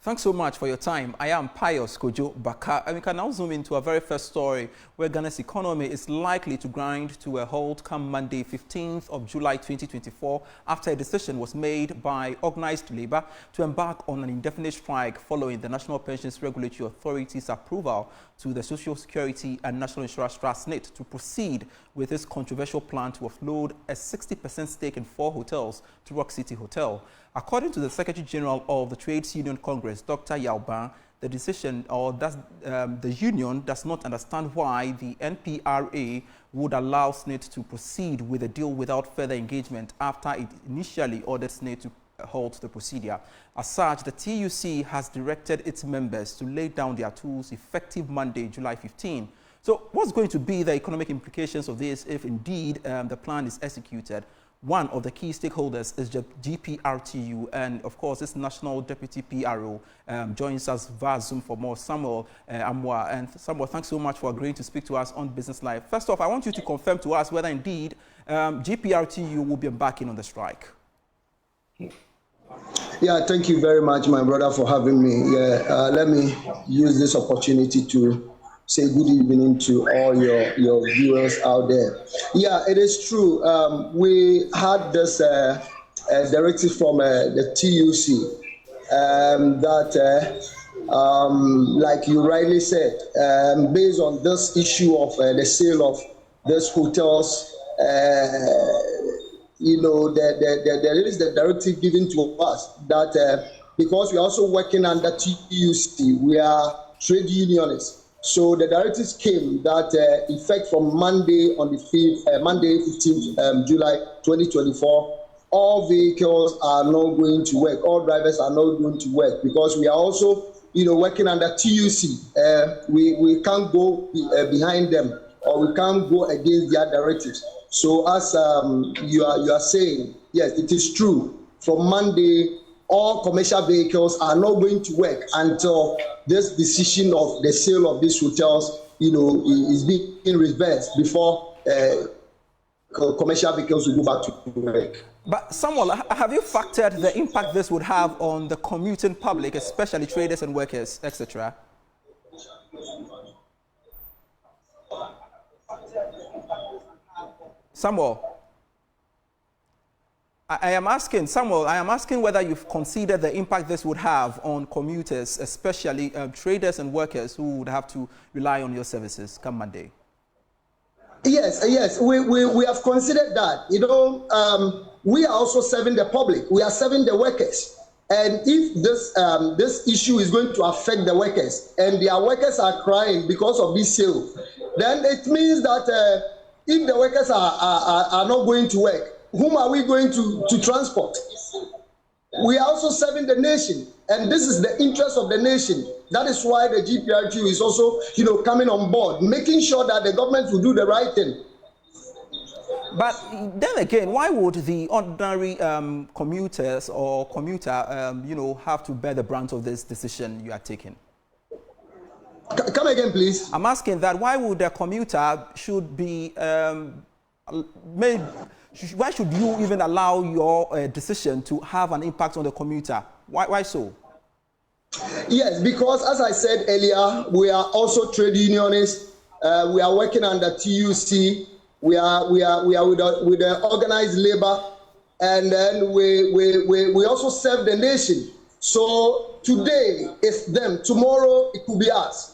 Thanks so much for your time. I am Pius Kojo Baka, and we can now zoom into our very first story where Ghana's economy is likely to grind to a halt come Monday, 15th of July 2024, after a decision was made by organized labor to embark on an indefinite strike following the National Pensions Regulatory Authority's approval to the Social Security and National Insurance Trust SSNIT to proceed with its controversial plan to offload a 60% stake in 4 hotels to Rock City Hotel. According to the Secretary General of the Trades Union Congress, Dr. Yauban, the decision the union does not understand why the NPRA would allow SSNIT to proceed with the deal without further engagement after it initially ordered SSNIT to halt the procedure. As such, the TUC has directed its members to lay down their tools effective Monday, July 15. So what's going to be the economic implications of this if indeed the plan is executed? One of the key stakeholders is the GPRTU, and of course, this National Deputy PRO joins us via Zoom for more. Samuel Amwa. And Samuel, thanks so much for agreeing to speak to us on Business Live. First off, I want you to confirm to us whether indeed GPRTU will be embarking on the strike. Yeah, thank you very much, my brother, for having me. Let me use this opportunity to say good evening to all your viewers out there. Yeah, it is true. We had this directive from the TUC that, like you rightly said, based on this issue of the sale of these hotels, there is the directive given to us that because we are also working under TUC, we are trade unionists. So the directives came that effect from Monday on the 5th, Monday 15th July 2024, all vehicles are not going to work. All drivers are not going to work because we are also, working under TUC. We can't go behind them or we can't go against their directives. So as you are saying, yes, it is true. From Monday, all commercial vehicles are not going to work until this decision of the sale of these hotels, is being reversed before commercial vehicles will go back to work. But Samuel, have you factored the impact this would have on the commuting public, especially traders and workers, etc.? Samuel, I am asking whether you've considered the impact this would have on commuters, especially traders and workers who would have to rely on your services come Monday. Yes, we have considered that. We are also serving the public. We are serving the workers. And if this issue is going to affect the workers and their workers are crying because of this sale, then it means that if the workers are not going to work, whom are we going to transport? We are also serving the nation, and this is the interest of the nation. That is why the GPRTU is also, coming on board, making sure that the government will do the right thing. But then again, why would the ordinary commuters or commuter, have to bear the brunt of this decision you are taking? Come again, please. I'm asking that why would the commuter should be made? Why should you even allow your decision to have an impact on the commuter? Why so? Yes, because as I said earlier, we are also trade unionists. We are working under TUC. We are with the organized labor, and then we also serve the nation. So today it's them. Tomorrow it could be us.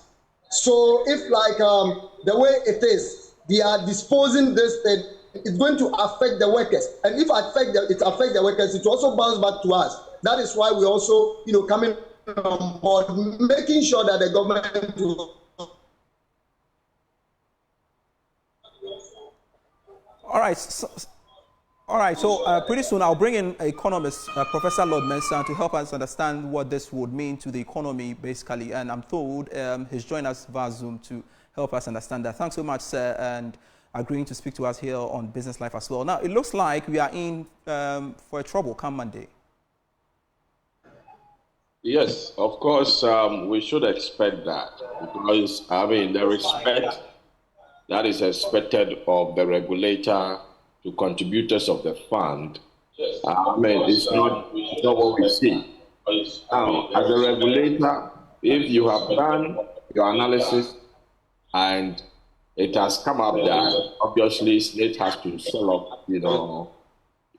So if the way it is, they are disposing this thing, it's going to affect the workers, and if it affects the workers, it also bounce back to us. That is why we also, coming on board, making sure that the government will. All right. So pretty soon I'll bring in economist Professor Lord Mensah to help us understand what this would mean to the economy, basically. And I'm told he's joined us via Zoom to help us understand that. Thanks so much, sir, and agreeing to speak to us here on Business Life as well. Now, it looks like we are in for a trouble come Monday. Yes, of course, we should expect that because, the respect that is expected of the regulator to contributors of the fund, it's not what we see. As a regulator, if you have done your analysis and it has come up that obviously SSNIT has to sell off,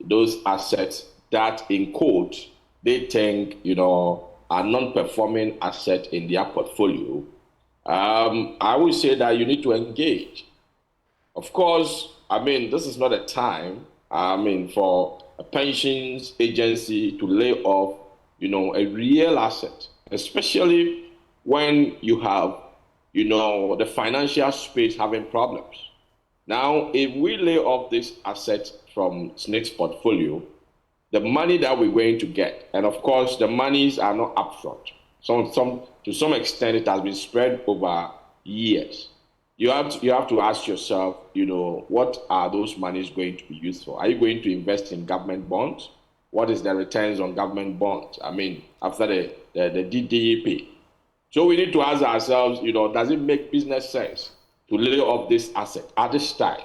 those assets that in quote they think, are non-performing assets in their portfolio, I would say that you need to engage. Of course, this is not a time, for a pensions agency to lay off, a real asset, especially when you have, the financial space having problems. Now, if we lay off this asset from SSNIT's portfolio, the money that we're going to get, and of course, the monies are not upfront. To some extent, it has been spread over years. You have to ask yourself, what are those monies going to be used for? Are you going to invest in government bonds? What is the returns on government bonds? After the DDEP. So we need to ask ourselves, does it make business sense to lay off this asset at this time?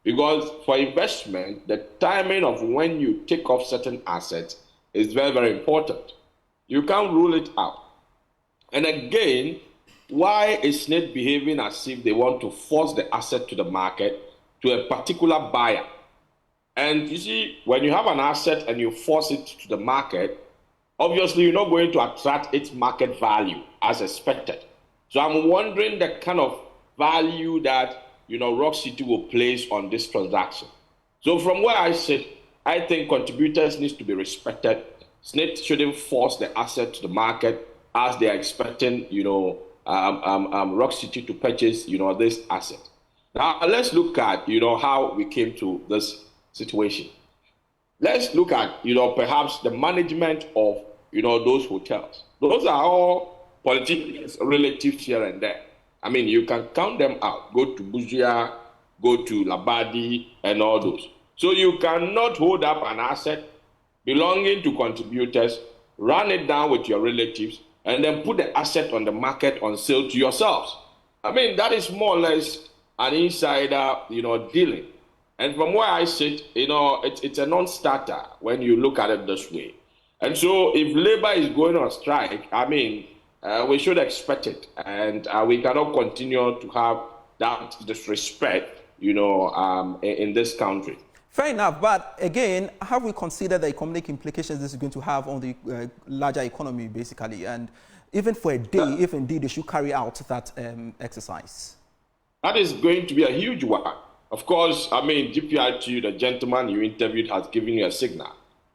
Because for investment, the timing of when you take off certain assets is very, very important. You can't rule it out. And again, why is SSNIT behaving as if they want to force the asset to the market to a particular buyer? And you see, when you have an asset and you force it to the market, obviously you're not going to attract its market value as expected. So I'm wondering the kind of value that Rock City will place on this transaction. So from where I sit, I think contributors need to be respected. SSNIT shouldn't force the asset to the market as they are expecting, Rock City to purchase, this asset. Now let's look at, how we came to this situation. Let's look at, perhaps the management of, those hotels. Those are all politicians, relatives here and there. You can count them out. Go to Bujia, go to Labadi, and all those. So you cannot hold up an asset belonging to contributors, run it down with your relatives, and then put the asset on the market on sale to yourselves. That is more or less an insider, dealing. And from where I sit, it's a non-starter when you look at it this way. And so if labor is going on strike, we should expect it. And we cannot continue to have that disrespect, in this country. Fair enough, but again, have we considered the economic implications this is going to have on the larger economy, basically, and even for a day, if indeed they should carry out that exercise? That is going to be a huge one. Of course, GPIT, the gentleman you interviewed, has given you a signal,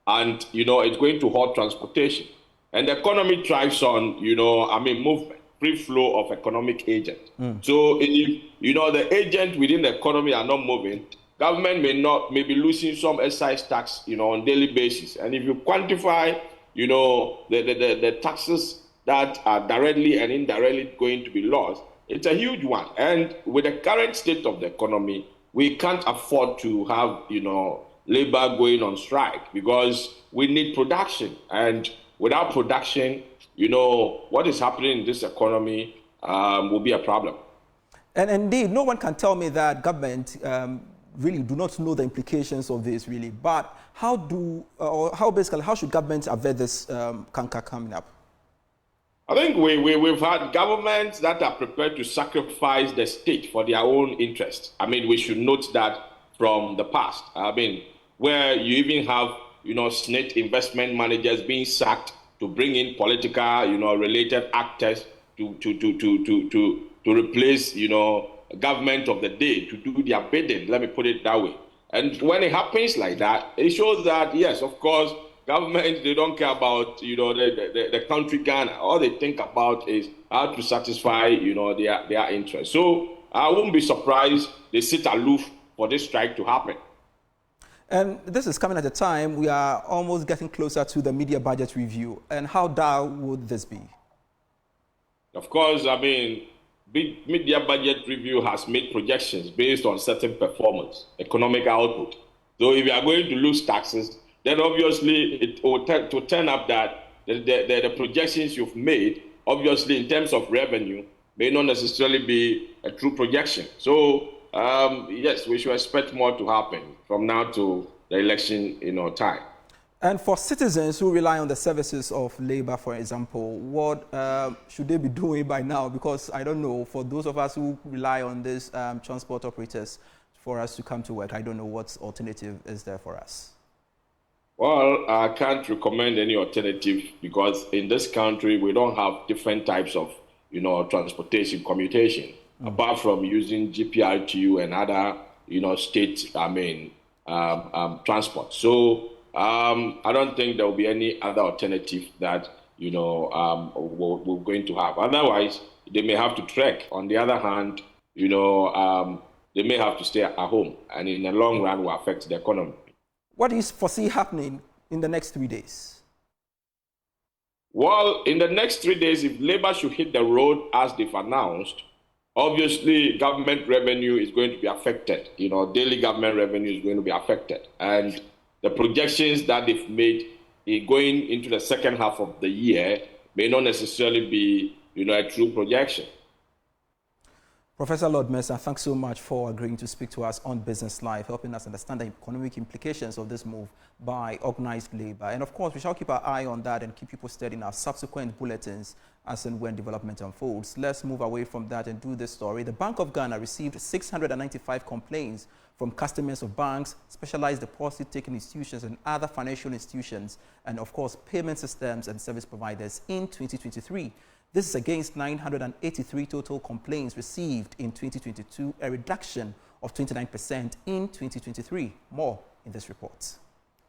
and it's going to halt transportation, and the economy thrives on movement, free flow of economic agent. So if the agent within the economy are not moving, government may be losing some excise tax, on daily basis. And if you quantify, the taxes that are directly and indirectly going to be lost, it's a huge one. And with the current state of the economy, we can't afford to have, labor going on strike because we need production. And without production, what is happening in this economy will be a problem. And indeed, no one can tell me that government really do not know the implications of this, really. But how should government avert this canker coming up? I think we've had governments that are prepared to sacrifice the state for their own interests. We should note that from the past. Where you even have, SSNIT investment managers being sacked to bring in political, related actors to replace, government of the day, to do their bidding, let me put it that way. And when it happens like that, it shows that, yes, of course, government, they don't care about, the country Ghana. All they think about is how to satisfy, their interests. So I wouldn't be surprised they sit aloof for this strike to happen. And this is coming at a time we are almost getting closer to the media budget review. And how dire would this be? Of course, media budget review has made projections based on certain performance, economic output. So if you are going to lose taxes, then obviously it will turn up that the projections you've made, obviously in terms of revenue, may not necessarily be a true projection. So yes, we should expect more to happen from now to the election, time. And for citizens who rely on the services of labor, for example, what should they be doing by now? Because I don't know, for those of us who rely on these transport operators for us to come to work, I don't know what alternative is there for us. Well, I can't recommend any alternative because in this country, we don't have different types of, transportation, commutation, apart from using GPRTU and other, state, transport. So I don't think there will be any other alternative that, we're going to have. Otherwise, they may have to trek. On the other hand, they may have to stay at home, and in the long run will affect the economy. What do you foresee happening in the next 3 days? Well, in the next 3 days, if labor should hit the road as they've announced, obviously government revenue is going to be affected. Daily government revenue is going to be affected. And the projections that they've made going into the second half of the year may not necessarily be, a true projection. Professor Lord Mercer, thanks so much for agreeing to speak to us on Business Live, helping us understand the economic implications of this move by organized labor. And of course, we shall keep our eye on that and keep you posted in our subsequent bulletins as and when development unfolds. Let's move away from that and do this story. The Bank of Ghana received 695 complaints from customers of banks, specialized deposit-taking institutions and other financial institutions, and of course, payment systems and service providers in 2023. This is against 983 total complaints received in 2022, a reduction of 29% in 2023. More in this report.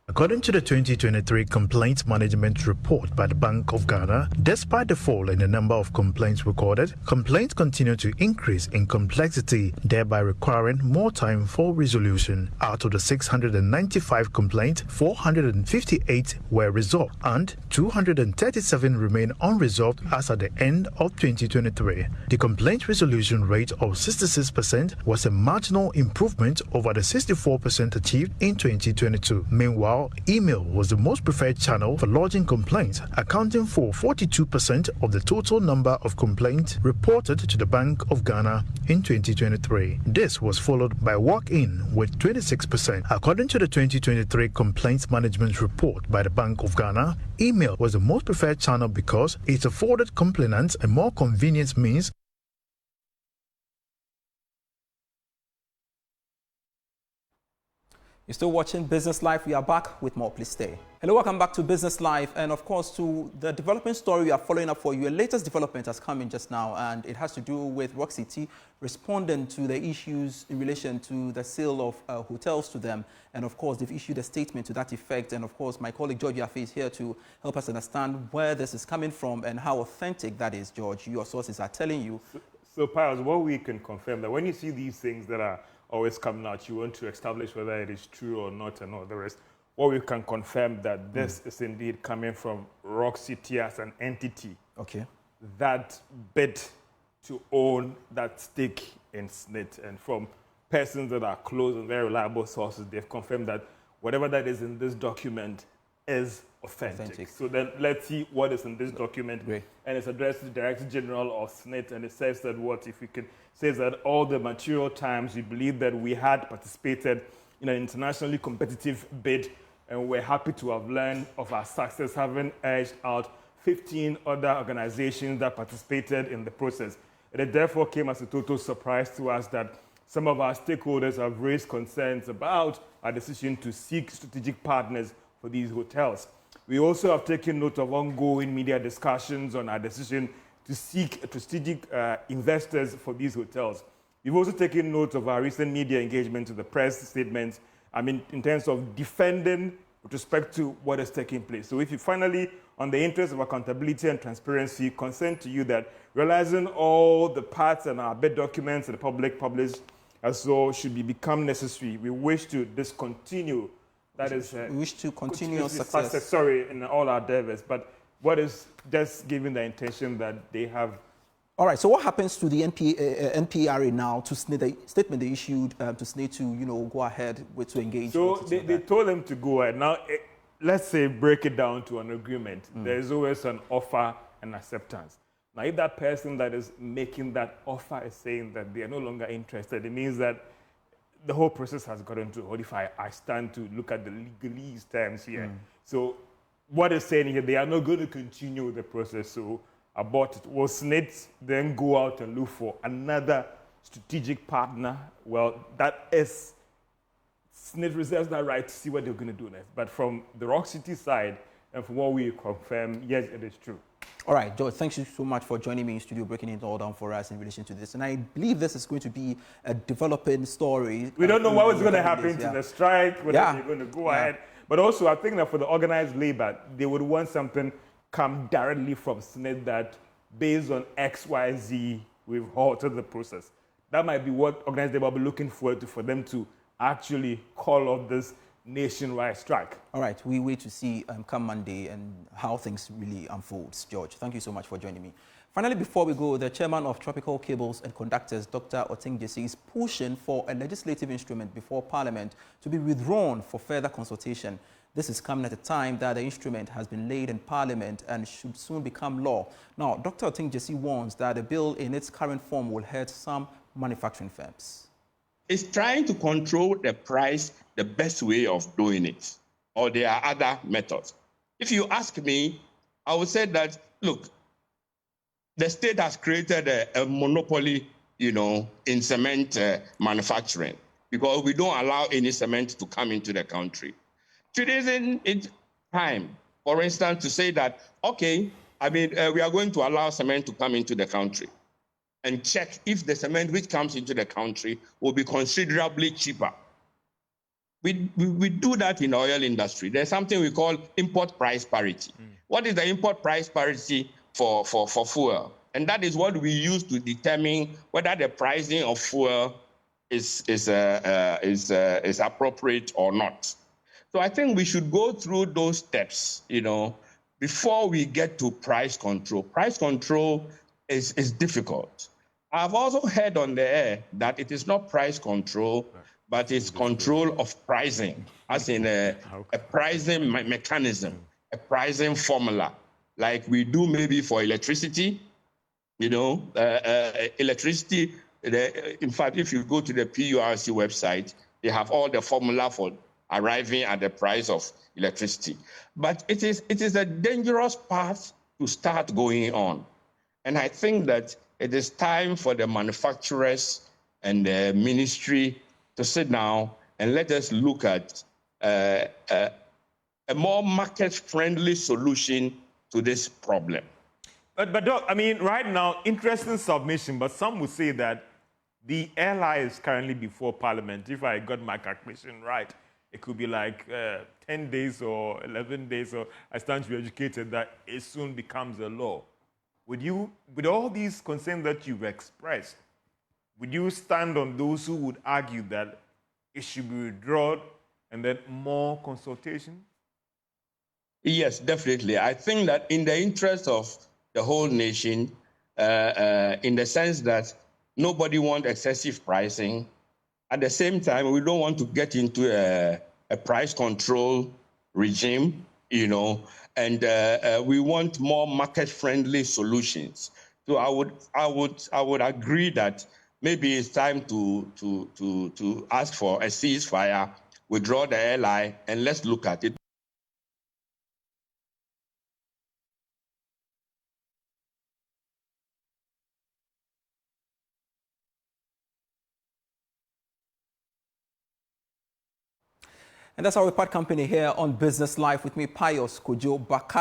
According to the 2023 Complaints Management Report by the Bank of Ghana, despite the fall in the number of complaints recorded, complaints continue to increase in complexity, thereby requiring more time for resolution. Out of the 695 complaints, 458 were resolved and 237 remain unresolved as at the end of 2023. The complaint resolution rate of 66% was a marginal improvement over the 64% achieved in 2022. Meanwhile, email was the most preferred channel for lodging complaints, accounting for 42% of the total number of complaints reported to the Bank of Ghana in 2023. This was followed by walk-in with 26%. According to the 2023 Complaints Management Report by the Bank of Ghana, email was the most preferred channel because it afforded complainants a more convenient means . You're still watching Business Live. We are back with more. Please stay. Hello, welcome back to Business Live. And of course, to the development story we are following up for you. A latest development has come in just now, and it has to do with Rock City responding to the issues in relation to the sale of hotels to them. And of course, they've issued a statement to that effect. And of course, my colleague George Yafe is here to help us understand where this is coming from and how authentic that is, George. Your sources are telling you. So Piles, what we can confirm that when you see these things that are always coming out, you want to establish whether it is true or not and all the rest. What we can confirm that this is indeed coming from Rock City as an entity. Okay. That bid to own that stake in SSNIT, and from persons that are close and very reliable sources, they've confirmed that whatever that is in this document is authentic. So then let's see what is in this document. Great. And it's addressed to the Director General of SSNIT, and it says that says that all the material times we believe that we had participated in an internationally competitive bid, and we're happy to have learned of our success, having edged out 15 other organizations that participated in the process. It therefore came as a total surprise to us that some of our stakeholders have raised concerns about our decision to seek strategic partners for these hotels. We also have taken note of ongoing media discussions on our decision to seek strategic investors for these hotels. We've also taken note of our recent media engagement to the press statements, in terms of defending with respect to what is taking place. So if you finally, on the interest of accountability and transparency, consent to you that realizing all the parts and our bid documents that the public published as well should become necessary, we wish to discontinue. That is, we wish to continue on success. Sorry, in all our endeavors, but what is just given the intention that they have. All right, so what happens to the NPRA now to SSNIT, the statement they issued to SSNIT to, go ahead to engage? So they told them to go ahead. Now, let's say break it down to an agreement. There is always an offer and acceptance. Now, if that person that is making that offer is saying that they are no longer interested, it means that the whole process has gotten to hold if I stand to look at the legalese terms here. So what they're saying here, they are not going to continue the process. So abort it. Will SSNIT then go out and look for another strategic partner? Well, that is, SSNIT reserves that right to see what they're going to do next. But from the Rock City side, and from what we confirm, yes, it is true. All right, George, thank you so much for joining me in studio, breaking it all down for us in relation to this. And I believe this is going to be a developing story. We don't know what was going to happen to the strike, whether they're going to go ahead. But also, I think that for the organized labor, they would want something come directly from SSNIT that based on X, Y, Z, we've halted the process. That might be what organized labor will be looking forward to for them to actually call off this nationwide strike. All right, we wait to see come Monday and how things really unfolds. George, thank you so much for joining me. Finally, before we go, the chairman of Tropical Cables and Conductors, Dr. Oting-Gyesi, is pushing for a legislative instrument before Parliament to be withdrawn for further consultation. This is coming at a time that the instrument has been laid in Parliament and should soon become law. Now, Dr. Oting-Gyesi warns that the bill in its current form will hurt some manufacturing firms. It's trying to control the price the best way of doing it, or there are other methods. If you ask me, I would say that, look, the state has created a monopoly, in cement manufacturing, because we don't allow any cement to come into the country. Today is time, for instance, to say that, okay, we are going to allow cement to come into the country and check if the cement which comes into the country will be considerably cheaper. We do that in the oil industry. There's something we call import price parity. What is the import price parity for fuel? And that is what we use to determine whether the pricing of fuel is appropriate or not. So I think we should go through those steps, before we get to price control. Price control is difficult. I've also heard on the air that it is not price control, but it's control of pricing, as in a pricing mechanism, a pricing formula, like we do maybe for electricity. Electricity, in fact, if you go to the PURC website, they have all the formula for arriving at the price of electricity. But it is a dangerous path to start going on. And I think that it is time for the manufacturers and the ministry to sit down and let us look at a more market-friendly solution to this problem. But Doc, right now, interesting submission, but some would say that the LI is currently before Parliament. If I got my calculation right, it could be like 10 days or 11 days, or I stand to be educated that it soon becomes a law. With all these concerns that you've expressed, would you stand on those who would argue that it should be withdrawn and then more consultation? Yes, definitely. I think that in the interest of the whole nation, in the sense that nobody wants excessive pricing, at the same time, we don't want to get into a price control regime, and we want more market-friendly solutions. So I would agree that maybe it's time to ask for a ceasefire, withdraw the LI, and let's look at it. And that's our part company here on Business Life with me, Pius Kojo Baka.